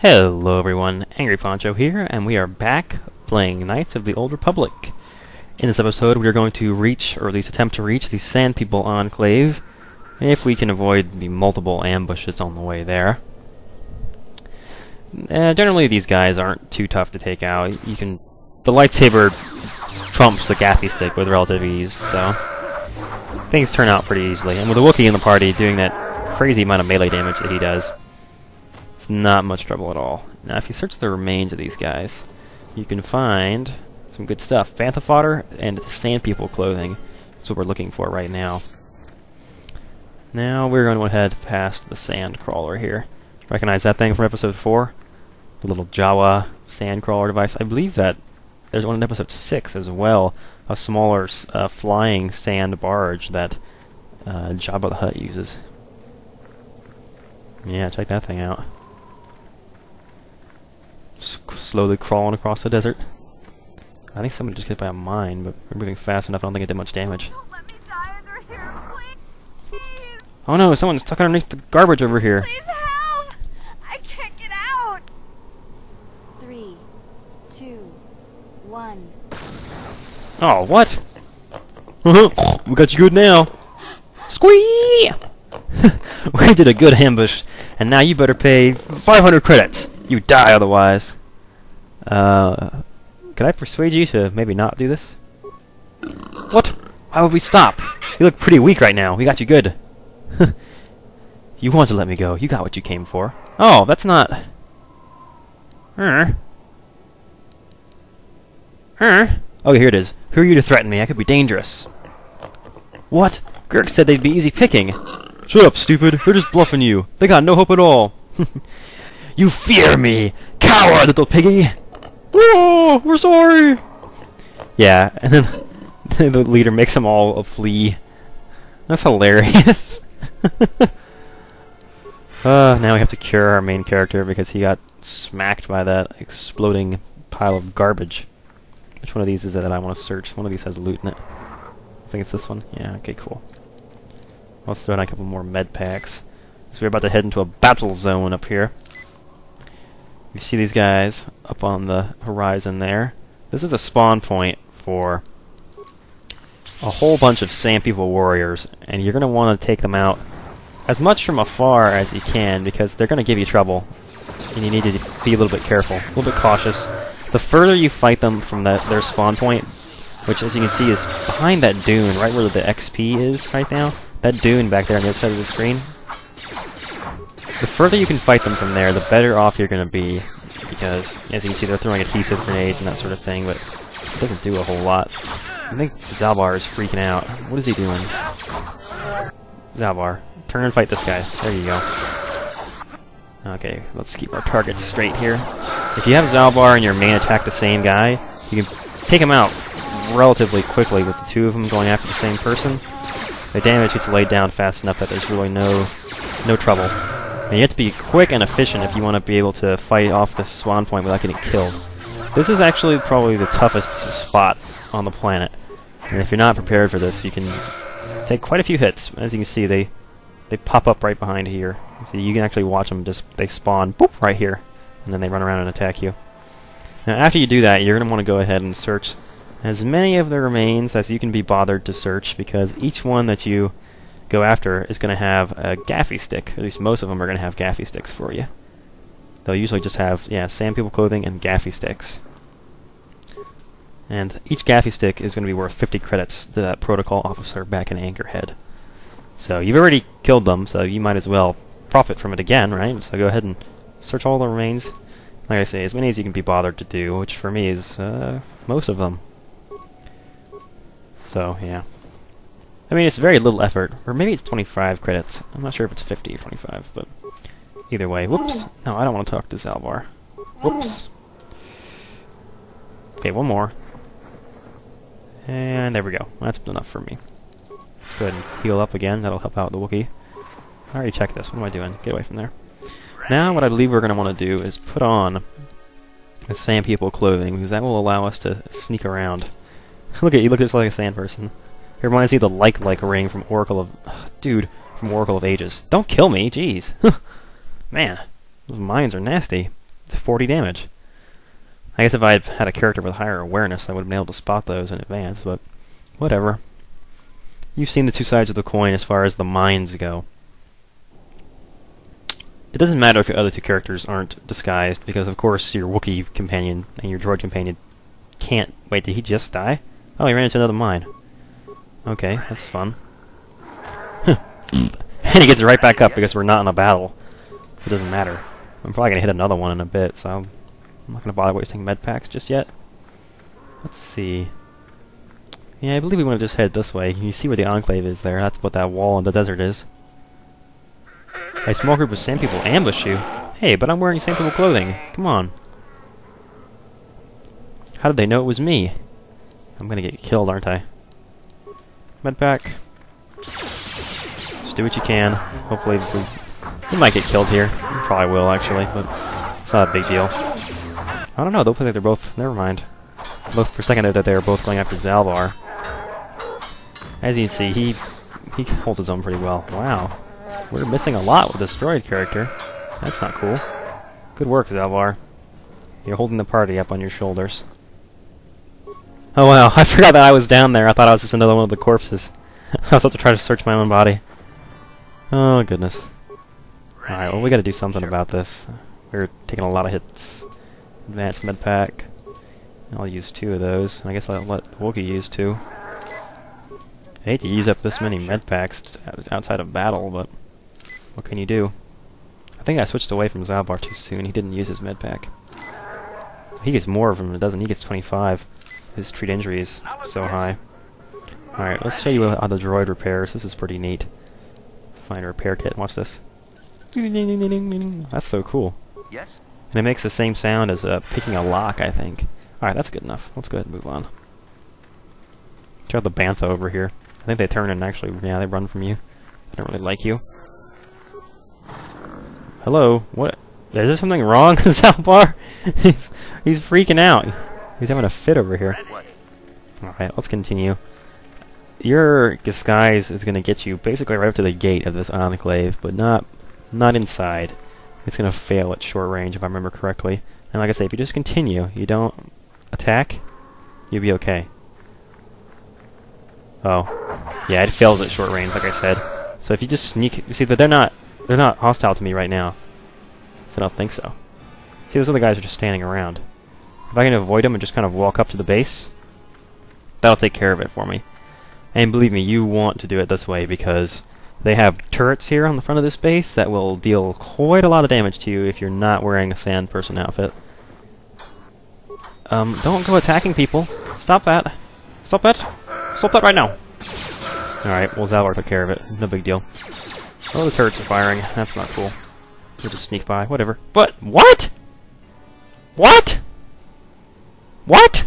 Hello everyone, Angry Poncho here, and we are back playing Knights of the Old Republic. In this episode we are going to reach, or at least attempt to reach, the Sand People Enclave, if we can avoid the multiple ambushes on the way there. Generally these guys aren't too tough to take out. The lightsaber trumps the gaffy stick with relative ease, so things turn out pretty easily. And with a Wookiee in the party doing that crazy amount of melee damage that he does, it's not much trouble at all. Now, if you search the remains of these guys, you can find some good stuff. Bantha fodder and Sand People clothing. That's what we're looking for right now. Now we're going to head past the sand crawler here. Recognize that thing from episode 4? The little Jawa sand crawler device. I believe that there's one in episode 6 as well. A smaller flying sand barge that Jabba the Hutt uses. Yeah, check that thing out. Slowly crawling across the desert. I think somebody just hit by a mine, but we're moving fast enough I don't think it did much damage. Don't let me die under here, please! Oh no, someone's stuck underneath the garbage over here. Please help! I can't get out! 3, 2, 1. Oh, what? We got you good now. Squee! We did a good ambush, and now you better pay 500 credits. You die otherwise. Can I persuade you to maybe not do this? What? Why would we stop? You look pretty weak right now. We got you good. You want to let me go. You got what you came for. Oh, that's not... Oh, here it is. Who are you to threaten me? I could be dangerous. What? Girk said they'd be easy picking. Shut up, stupid. They're just bluffing you. They got no hope at all. You fear me! Coward, little piggy! Oh, we're sorry! Yeah, and then the leader makes them all flee. That's hilarious. Now we have to cure our main character because he got smacked by that exploding pile of garbage. Which one of these is it that I want to search? One of these has loot in it. I think it's this one. Yeah, okay, cool. Let's throw in a couple more med packs. So we're about to head into a battle zone up here. You see these guys up on the horizon there. This is a spawn point for a whole bunch of Sand People warriors, and you're going to want to take them out as much from afar as you can because they're going to give you trouble, and you need to be a little bit careful, a little bit cautious. The further you fight them from their spawn point, which as you can see is behind that dune, right where the XP is right now, that dune back there on the other side of the screen, the further you can fight them from there, the better off you're going to be, because, as you can see, they're throwing adhesive grenades and that sort of thing, but it doesn't do a whole lot. I think Zalbar is freaking out. What is he doing? Zalbar, turn and fight this guy. There you go. Okay, let's keep our targets straight here. If you have Zalbar and your main attack the same guy, you can take him out relatively quickly with the two of them going after the same person. The damage gets laid down fast enough that there's really no trouble. And you have to be quick and efficient if you want to be able to fight off the spawn point without getting killed. This is actually probably the toughest spot on the planet. And if you're not prepared for this, you can take quite a few hits. As you can see, they pop up right behind here. So you can actually watch them they spawn boop, right here. And then they run around and attack you. Now after you do that, you're going to want to go ahead and search as many of the remains as you can be bothered to search, because each one that you go after is going to have a gaffy stick. At least most of them are going to have gaffy sticks for you. They'll usually just have, Sand People clothing and gaffy sticks. And each gaffy stick is going to be worth 50 credits to that protocol officer back in Anchorhead. So you've already killed them, so you might as well profit from it again, right? So go ahead and search all the remains. Like I say, as many as you can be bothered to do, which for me is most of them. So, yeah. I mean, it's very little effort. Or maybe it's 25 credits. I'm not sure if it's 50 or 25, but either way. Whoops. No, I don't want to talk to Zalbar. Whoops. Okay, one more. And there we go. That's enough for me. Let's go ahead and heal up again. That'll help out the Wookiee. I already checked this. What am I doing? Get away from there. Now what I believe we're going to want to do is put on the Sand People clothing, because that will allow us to sneak around. Look at you, look just like a sand person. It reminds me of the like ring from Oracle of... dude, from Oracle of Ages. Don't kill me, jeez. Man, those mines are nasty. It's 40 damage. I guess if I had had a character with higher awareness, I would have been able to spot those in advance, but whatever. You've seen the two sides of the coin as far as the mines go. It doesn't matter if your other two characters aren't disguised, because of course your Wookiee companion and your droid companion can't... Wait, did he just die? Oh, he ran into another mine. Okay, that's fun. And he gets right back up because we're not in a battle. So it doesn't matter. I'm probably going to hit another one in a bit, so I'm not going to bother wasting med packs just yet. Let's see. Yeah, I believe we want to just head this way. You see where the enclave is there. That's what that wall in the desert is. A small group of sand people ambush you. Hey, but I'm wearing sand people clothing. Come on. How did they know it was me? I'm going to get killed, aren't I? Med pack. Just do what you can. Hopefully we might get killed here. We probably will, actually, but it's not a big deal. I don't know, they'll look like they're both... Never mind. Look, for a second there that they were both going after Zalbar. As you can see, he holds his own pretty well. Wow. We're missing a lot with this droid character. That's not cool. Good work, Zalbar. You're holding the party up on your shoulders. Oh wow, I forgot that I was down there. I thought I was just another one of the corpses. I was about to try to search my own body. Oh goodness. Alright, well we gotta do something about this. We're taking a lot of hits. Advanced med pack. I'll use 2 of those. I guess I'll let Wookiee use 2. I hate to use up this many med packs outside of battle, but what can you do? I think I switched away from Zalbar too soon. He didn't use his med pack. He gets more of them, doesn't he? He gets 25. His treat injury is so high. Alright, let's show you how the droid repairs. This is pretty neat. Find a repair kit. Watch this. That's so cool. Yes? And it makes the same sound as picking a lock, I think. Alright, that's good enough. Let's go ahead and move on. Check out the Bantha over here. I think they turn and actually, yeah, they run from you. I don't really like you. Hello? What? Is there something wrong with Zalbar? he's freaking out. He's having a fit over here. Alright, let's continue. Your disguise is going to get you basically right up to the gate of this enclave, but not inside. It's going to fail at short range, if I remember correctly. And like I say, if you just continue, you don't attack, you'll be okay. Oh. Yeah, it fails at short range, like I said. So if you just sneak... You see, that they're not hostile to me right now. So I don't think so. See, those other guys are just standing around. If I can avoid them and just kind of walk up to the base, that'll take care of it for me. And believe me, you want to do it this way because they have turrets here on the front of this base that will deal quite a lot of damage to you if you're not wearing a sand person outfit. Don't go attacking people. Stop that. Stop that. Stop that right now. Alright, well Zalbar took care of it. No big deal. Oh, the turrets are firing. That's not cool. We'll just sneak by. Whatever. But what? What? What?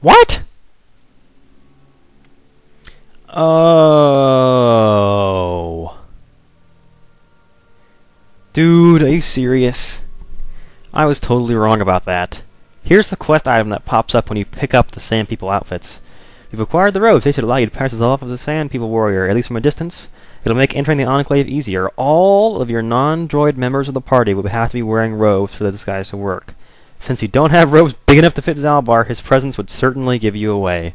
What? Oh. Dude, are you serious? I was totally wrong about that. Here's the quest item that pops up when you pick up the Sand People outfits. You've acquired the robes. They should allow you to pass as off as a Sand People warrior, at least from a distance. It'll make entering the Enclave easier. All of your non-droid members of the party will have to be wearing robes for the disguise to work. Since you don't have robes big enough to fit Zalbar, his presence would certainly give you away.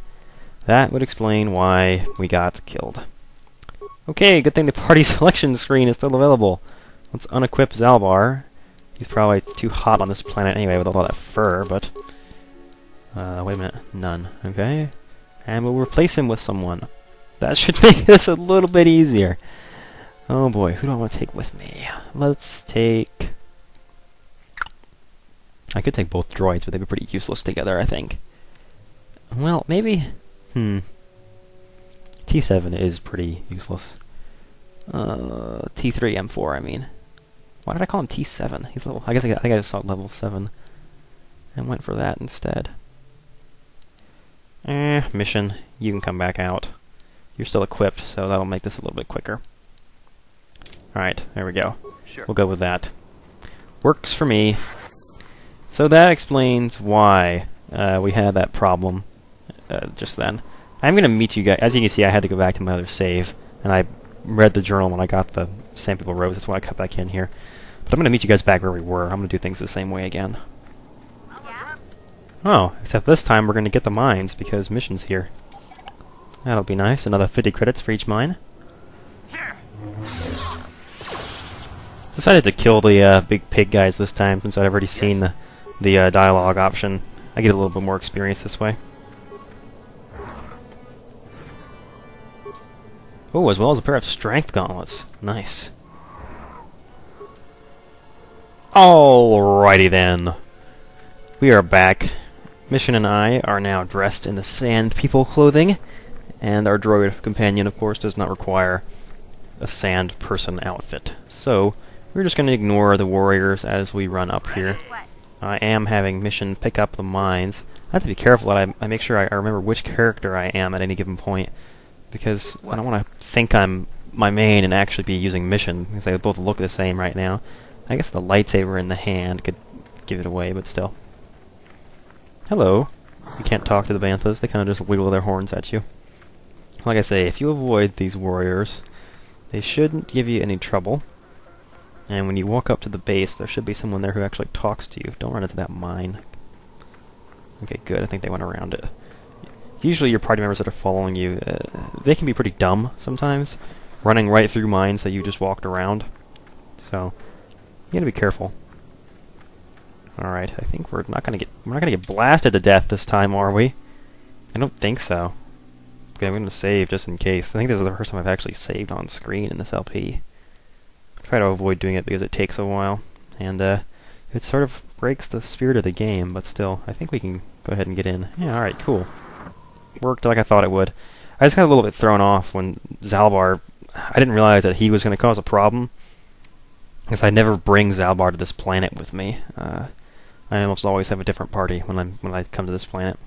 That would explain why we got killed. Okay, good thing the party selection screen is still available. Let's unequip Zalbar. He's probably too hot on this planet anyway with all that fur, but... wait a minute. None. Okay. And we'll replace him with someone. That should make this a little bit easier. Oh boy, who do I want to take with me? Let's take... I could take both droids, but they'd be pretty useless together, I think. Well, maybe... T7 is pretty useless. T3, M4, I mean. Why did I call him T7? He's level... I think I just saw level 7. And went for that instead. Mission. You can come back out. You're still equipped, so that'll make this a little bit quicker. Alright, there we go. Sure. We'll go with that. Works for me. So that explains why we had that problem just then. I'm going to meet you guys. As you can see, I had to go back to my other save, and I read the journal when I got the Sand People robes. That's why I cut back in here. But But I'm going to meet you guys back where we were. I'm going to do things the same way again. Yeah? Oh, except this time we're going to get the mines, because mission's here. That'll be nice. Another 50 credits for each mine. Decided to kill the big pig guys this time, since I've already seen the dialogue option. I get a little bit more experience this way. Oh, as well as a pair of strength gauntlets. Nice. Alllrighty then. We are back. Mission and I are now dressed in the Sand People clothing, and our droid companion, of course, does not require a Sand Person outfit. So, we're just going to ignore the warriors as we run up here. What? I am having mission pick up the mines. I have to be careful that I make sure I remember which character I am at any given point, because I don't want to think I'm my main and actually be using mission, because they both look the same right now. I guess the lightsaber in the hand could give it away, but still. Hello. You can't talk to the banthas, they kind of just wiggle their horns at you. Like I say, if you avoid these warriors, they shouldn't give you any trouble. And when you walk up to the base, there should be someone there who actually talks to you. Don't run into that mine. Okay, good. I think they went around it. Usually your party members that are following you, they can be pretty dumb sometimes, running right through mines that you just walked around. So, you gotta be careful. Alright, I think we're not gonna get blasted to death this time, are we? I don't think so. Okay, I'm gonna save just in case. I think this is the first time I've actually saved on screen in this LP. Try to avoid doing it because it takes a while, and it sort of breaks the spirit of the game, but still, I think we can go ahead and get in. Yeah, alright, cool. Worked like I thought it would. I just got a little bit thrown off when Zalbar, I didn't realize that he was going to cause a problem, because I never bring Zalbar to this planet with me. I almost always have a different party when I come to this planet.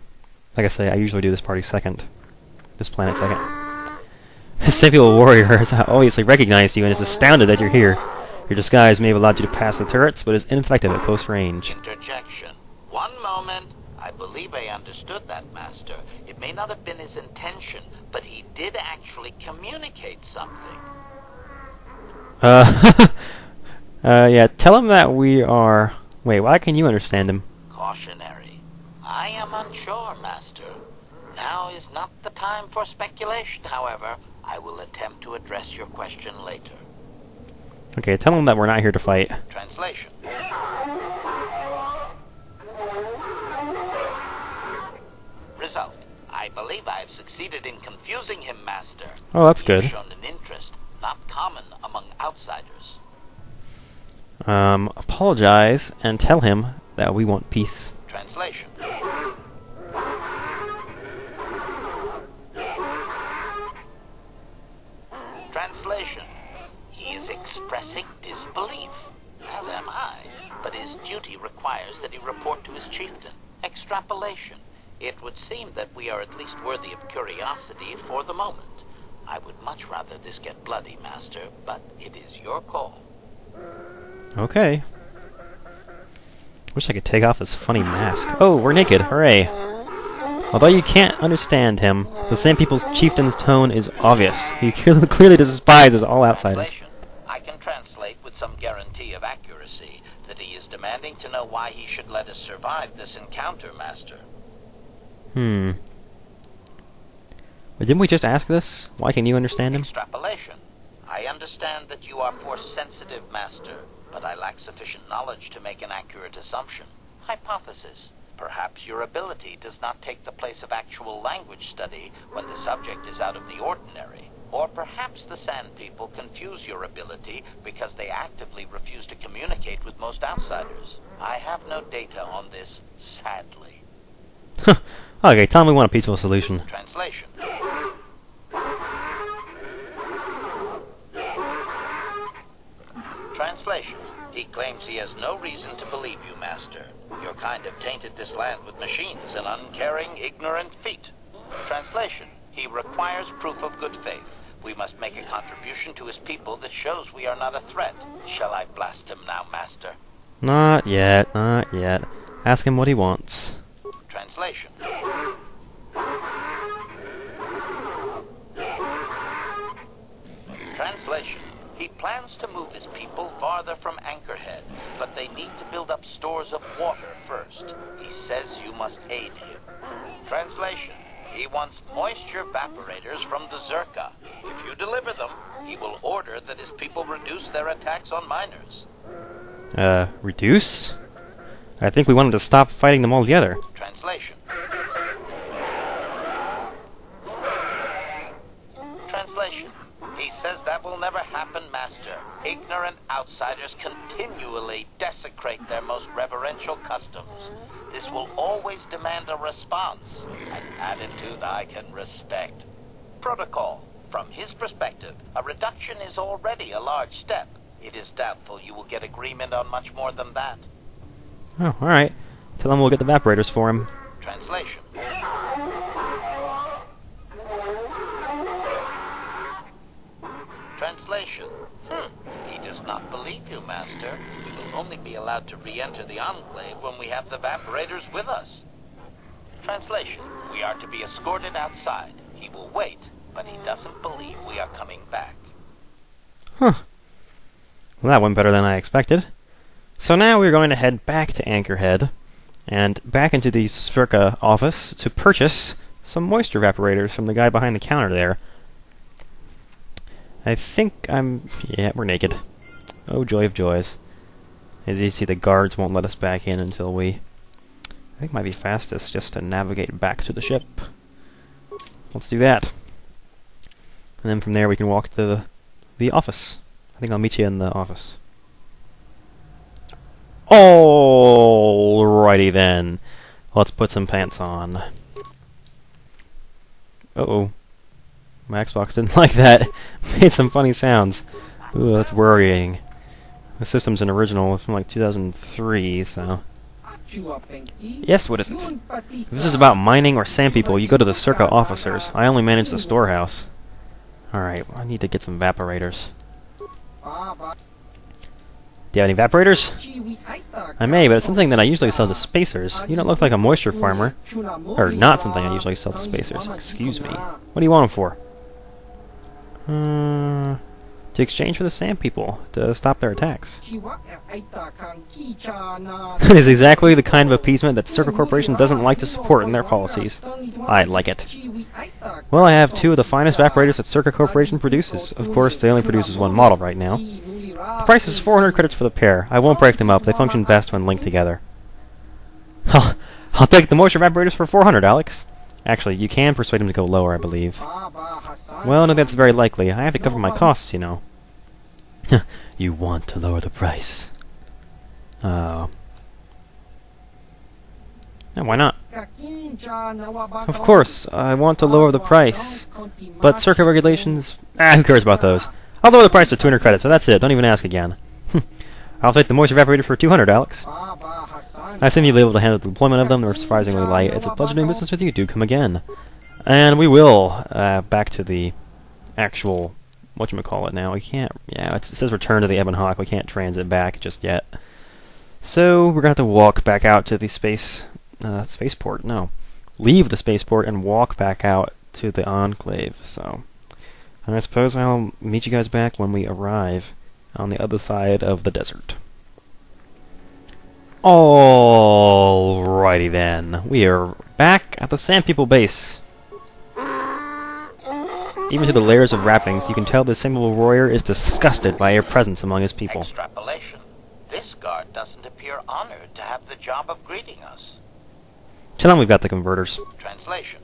Like I say, I usually do this party second. This planet second. Sabial warrior has obviously recognized you and is astounded that you're here. Your disguise may have allowed you to pass the turrets, but is ineffective at close range. Interjection. One moment. I believe I understood that, Master. It may not have been his intention, but he did actually communicate something. Yeah, tell him that we are... Wait, why can you understand him? Cautionary. I am unsure, Master. Now is not the time for speculation, however. I will attempt to address your question later. Okay, tell him that we're not here to fight. Translation. Result. I believe I have succeeded in confusing him, Master. Oh, that's good. He has shown an interest not common among outsiders. Apologize and tell him that we want peace. Translation. Translation. He is expressing disbelief, as am I, but his duty requires that he report to his chieftain. Extrapolation. It would seem that we are at least worthy of curiosity for the moment. I would much rather this get bloody, Master, but it is your call. Okay. Wish I could take off his funny mask. Oh, we're naked. Hooray. Although you can't understand him, the Sand People's chieftain's tone is obvious. He clearly despises all outsiders. Translation. I can translate with some guarantee of accuracy that he is demanding to know why he should let us survive this encounter, Master. But didn't we just ask this? Why can you understand him? Extrapolation. I understand that you are force-sensitive, Master, but I lack sufficient knowledge to make an accurate assumption. Hypothesis. Perhaps your ability does not take the place of actual language study when the subject is out of the ordinary. Or perhaps the Sand People confuse your ability because they actively refuse to communicate with most outsiders. I have no data on this, sadly. Okay, tell him we want a peaceful solution. Translation. Translation. He claims he has no reason to believe you, Master. Your kind have tainted this land with machines and uncaring, ignorant feet. Translation. He requires proof of good faith. We must make a contribution to his people that shows we are not a threat. Shall I blast him now, Master? Not yet, not yet. Ask him what he wants. Translation. Translation. He plans to move his people farther from Anchorhead. need to build up stores of water first. He says you must aid him. Translation. He wants moisture evaporators from the Zerka. If you deliver them, he will order that his people reduce their attacks on miners. Reduce? I think we wanted to stop fighting them altogether. Translation. Translation. He says that will never happen, Master. Ignorant outsiders continually desecrate their most reverential customs. This will always demand a response, an attitude I can respect. Protocol. From his perspective, a reduction is already a large step. It is doubtful you will get agreement on much more than that. Oh, alright. Tell him we'll get the evaporators for him. Translation. Translation. He does not believe you, Master. We will only be allowed to re-enter the enclave when we have the evaporators with us. Translation. We are to be escorted outside. He will wait, but he doesn't believe we are coming back. Huh. Well, that went better than I expected. So now we're going to head back to Anchorhead and back into the Zerka office to purchase some moisture evaporators from the guy behind the counter there. I think yeah, we're naked. Oh, joy of joys. As you see, the guards won't let us back in until I think it might be fastest just to navigate back to the ship. Let's do that. And then from there we can walk to the office. I think I'll meet you in the office. Alllrighty then. Let's put some pants on. Uh-oh. My Xbox didn't like that. Made some funny sounds. Ooh, that's worrying. The system's an original. It's from like 2003, so... Yes, what is it? If this is about mining or sand people, you go to the Zerka officers. I only manage the storehouse. Alright, I need to get some evaporators. Do you have any evaporators? I may, but it's something that I usually sell to spacers. You don't look like a moisture farmer. Or not something I usually sell to spacers. Excuse me. What do you want them for? To exchange for the sand people, to stop their attacks. It is exactly the kind of appeasement that Zerka Corporation doesn't like to support in their policies. I like it. Well, I have two of the finest evaporators that Zerka Corporation produces. Of course, they only produces one model right now. The price is 400 credits for the pair. I won't break them up. They function best when linked together. I'll take the moisture evaporators for 400, Alex. Actually, you can persuade him to go lower, I believe. Well, no, that's very likely. I have to cover my costs, you know. You want to lower the price. Oh. No, why not? Of course, I want to lower the price. But Zerka regulations... who cares about those? I'll lower the price to 200 credits, so that's it. Don't even ask again. I'll take the moisture evaporator for 200, Alex. I assume you'll be able to handle the deployment of them. They're surprisingly light. It's a pleasure doing business with you. Do come again. And we will, back to the actual, whatchamacallit now. We can't, yeah, it says return to the Ebon Hawk. We can't transit back just yet. So, we're going to have to walk back out to the spaceport. No. Leave the spaceport and walk back out to the enclave, so... I suppose I'll meet you guys back when we arrive on the other side of the desert. Alllrighty then. We are back at the Sand People base. Even to the layers of wrappings, you can tell the Sand People warrior is disgusted by your presence among his people. Extrapolation. This guard doesn't appear honored to have the job of greeting us. Tell him we've got the converters. Translation.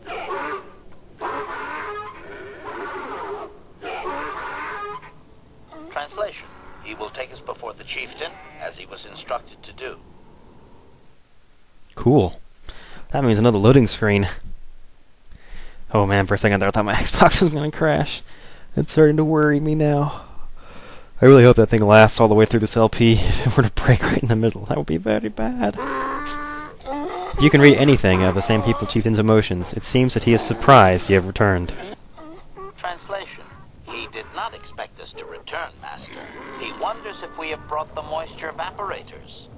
Translation. He will take us before the chieftain, as he was instructed to do. Cool. That means another loading screen. Oh man, for a second there I thought my Xbox was going to crash. It's starting to worry me now. I really hope that thing lasts all the way through this LP. If it were to break right in the middle, that would be very bad. If you can read anything of the Sand People chieftain's emotions, it seems that he is surprised you have returned. Translation. He did not expect us to return, Master. He wonders if we have brought the moisture evaporators.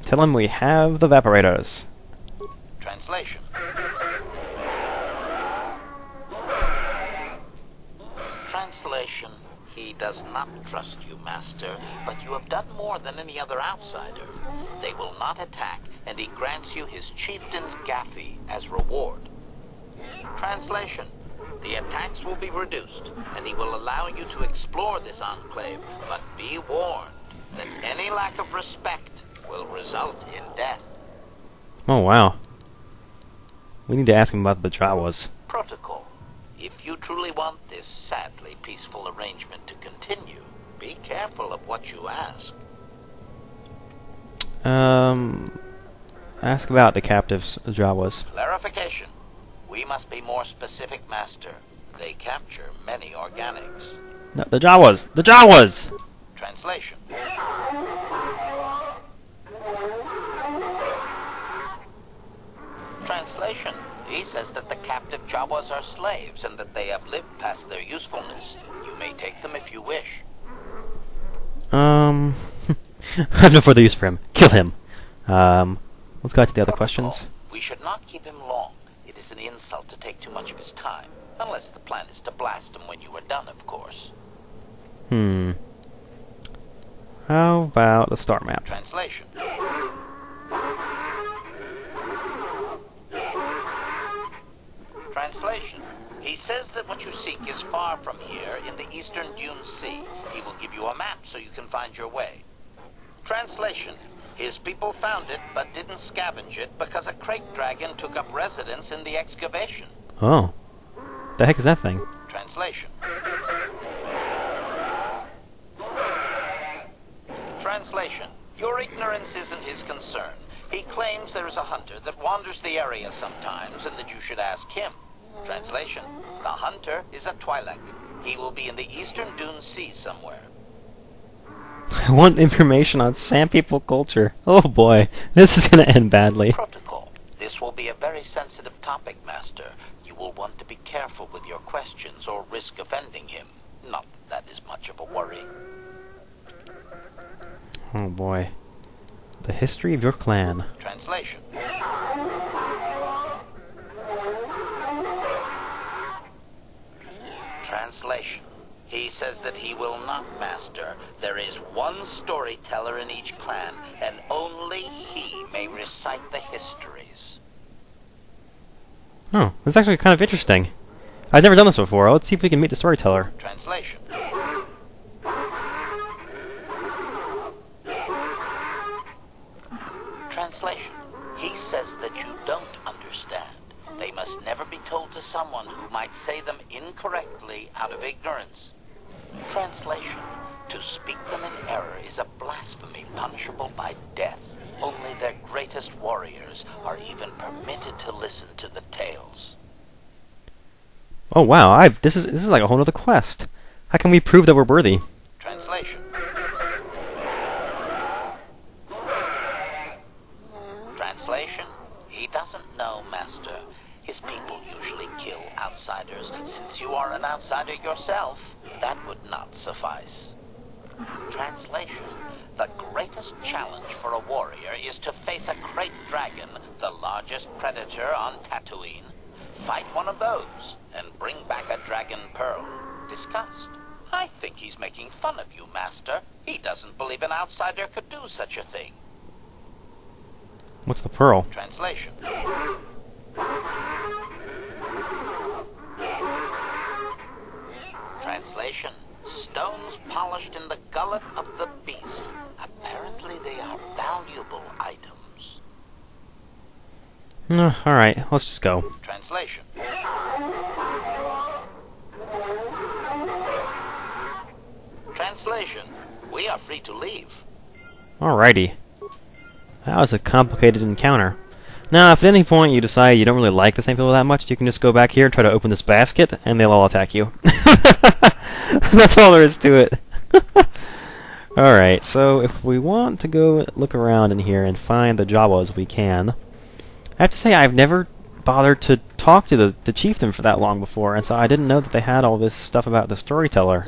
Tell him we have the evaporators. Translation. Translation. He does not trust you, Master, but you have done more than any other outsider. They will not attack, and he grants you his chieftain's gaffy as reward. Translation: the attacks will be reduced, and he will allow you to explore this enclave, but be warned that any lack of respect will result in death. Oh, wow. We need to ask him about the Jawas. Protocol: if you truly want this sadly peaceful arrangement to continue, be careful of what you ask. Ask about the captives, Jawas. Clarification: we must be more specific, Master. They capture many organics. No, the Jawas! The Jawas! Translation: Translation: he says that the captive Jawas are slaves and that they have lived past their usefulness. You may take them if you wish. I have no further use for him. Kill him. Let's go to the other questions. We should not keep him long. It is an insult to take too much of his time. Unless the plan is to blast him when you are done, of course. How about the star map? Translation: Translation: he says that what you seek is far from here, in the eastern Dune Sea. He will give you a map so you can find your way. Translation: his people found it, but didn't scavenge it because a crate dragon took up residence in the excavation. Oh. The heck is that thing? Translation: Translation: your ignorance isn't his concern. He claims there is a hunter that wanders the area sometimes and that you should ask him. Translation: the hunter is a Twi'lek. He will be in the eastern Dune Sea somewhere. I want information on Sand People culture. Oh boy, this is gonna end badly. Protocol: this will be a very sensitive topic, Master. You will want to be careful with your questions or risk offending him. Not that that is much of a worry. Oh boy. The history of your clan. Translation: Translation: he says that he will not, Master. There is one storyteller in each clan, and only he may recite the histories. Oh, that's actually kind of interesting. I've never done this before. Let's see if we can meet the storyteller. Translation: Translation: he says that you don't understand. They must never be told to someone who might say them incorrectly out of ignorance. Translation: to speak them in error is a blasphemy punishable by death. Only their greatest warriors are even permitted to listen to the tales. Oh wow, this is like a whole other quest. How can we prove that we're worthy? Translation: Translation: he doesn't know, Master. His people usually kill outsiders. Since you are an outsider yourself, that would not suffice. Translation: the greatest challenge for a warrior is to face a great dragon, the largest predator on Tatooine. Fight one of those, and bring back a dragon pearl. Discussed. I think he's making fun of you, Master. He doesn't believe an outsider could do such a thing. What's the pearl? Translation: Translation: stones polished in the gullet of the beast. Apparently they are valuable items. Alright, let's just go. Translation: Translation: we are free to leave. Alrighty. That was a complicated encounter. Now, if at any point you decide you don't really like the same people that much, you can just go back here and try to open this basket, and they'll all attack you. That's all there is to it. Alright, so if we want to go look around in here and find the Jawas, we can. I have to say, I've never bothered to talk to the chieftain for that long before, and so I didn't know that they had all this stuff about the storyteller.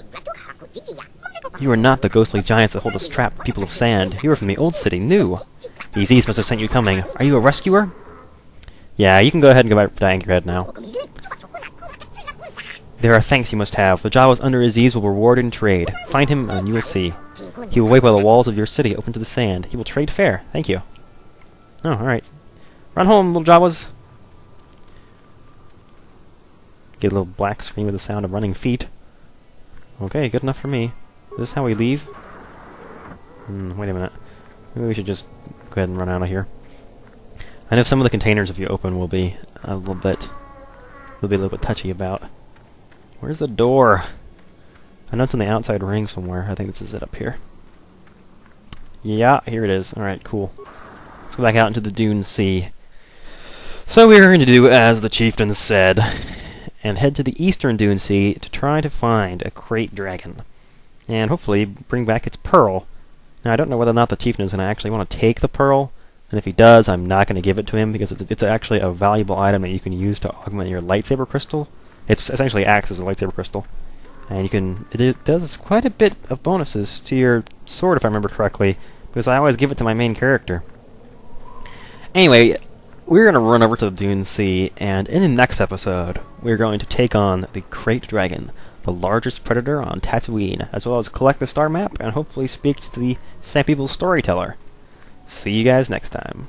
You are not the ghostly giants that hold us trapped, people of sand. You are from the old city, new. These East must have sent you coming. Are you a rescuer? Yeah, you can go ahead and go back to Anchorhead now. There are thanks you must have. The Jawas under his ease will reward in trade. Find him and you will see. He will wait by the walls of your city open to the sand. He will trade fair. Thank you. Oh, alright. Run home, little Jawas. Get a little black screen with the sound of running feet. Okay, good enough for me. Is this how we leave? Wait a minute. Maybe we should just go ahead and run out of here. I know some of the containers, if you open, will be a little bit touchy about. Where's the door? I know it's on the outside ring somewhere. I think this is it up here. Yeah, here it is. Alright, cool. Let's go back out into the Dune Sea. So we're going to do as the chieftain said, and head to the eastern Dune Sea to try to find a crate dragon. And hopefully bring back its pearl. Now I don't know whether or not the chieftain is going to actually want to take the pearl, and if he does, I'm not going to give it to him because it's actually a valuable item that you can use to augment your lightsaber crystal. It essentially acts as a lightsaber crystal. And it does quite a bit of bonuses to your sword, if I remember correctly, because I always give it to my main character. Anyway, we're going to run over to the Dune Sea, and in the next episode, we're going to take on the Krayt Dragon, the largest predator on Tatooine, as well as collect the star map and hopefully speak to the Sand People's storyteller. See you guys next time.